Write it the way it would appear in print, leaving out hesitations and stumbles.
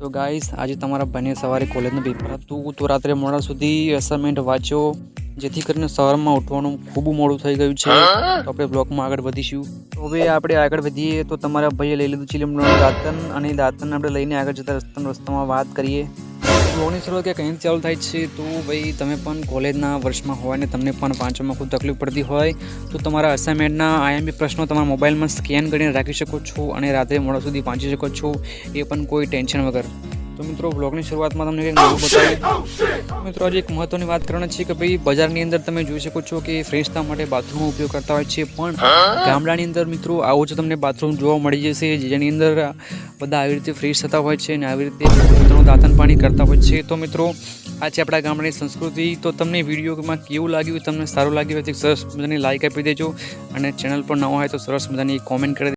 તો ગાઈસ આજે તમારા બંને સવારે કોલેજનું પેપર હતું તો રાત્રે મોડા સુધી અસાઇનમેન્ટ વાંચો, જેથી કરીને સવારમાં ઉઠવાનું ખૂબ મોડું થઈ ગયું છે. તો આપણે બ્લોગમાં આગળ વધીશું. તો હવે આપણે આગળ વધીએ તો તમારા ભાઈએ લઈ લીધું છે લીમડાનું દાંતન, અને દાંતન આપણે લઈને આગળ જતા રસ્તામાં વાત કરીએ. બ્લોગની શરૂઆત ક્યાં કંઈ ચાલુ થાય છે. તો ભાઈ તમે પણ કોલેજના વર્ષમાં હોય ને તમને પણ વાંચવામાં ખૂબ તકલીફ પડતી હોય તો તમારા અસાઇનમેન્ટના આઈએમપી પ્રશ્નો તમારા મોબાઈલમાં સ્કેન કરીને રાખી શકો છો અને રાત્રે મોડા સુધી વાંચી શકો છો, એ પણ કોઈ ટેન્શન વગર. તો મિત્રો બ્લોગની શરૂઆતમાં તમને કંઈક નવું બતાવ્યું. મિત્રો આજે એક મહત્ત્વની વાત કરવાની છે કે ભાઈ બજારની અંદર તમે જોઈ શકો છો કે ફ્રેશ થવા માટે બાથરૂમનો ઉપયોગ કરતા હોય છે, પણ ગામડાની અંદર મિત્રો આવું જ તમને બાથરૂમ જોવા મળી જશે, જેની અંદર બધા આવી રીતે ફ્રેશ થતા હોય છે અને આવી રીતે પોતાનું દાંતન પાણી કરતા હોય છે. તો મિત્રો આ છે આપણા ગામડાની સંસ્કૃતિ. તો તમને વિડીયોમાં કેવું લાગ્યું, તમને સારું લાગ્યું હોય તો સરસ મજાની લાઈક આપી દેજો, અને ચેનલ પર નવા હોય તો સરસ મજાની કોમેન્ટ કરી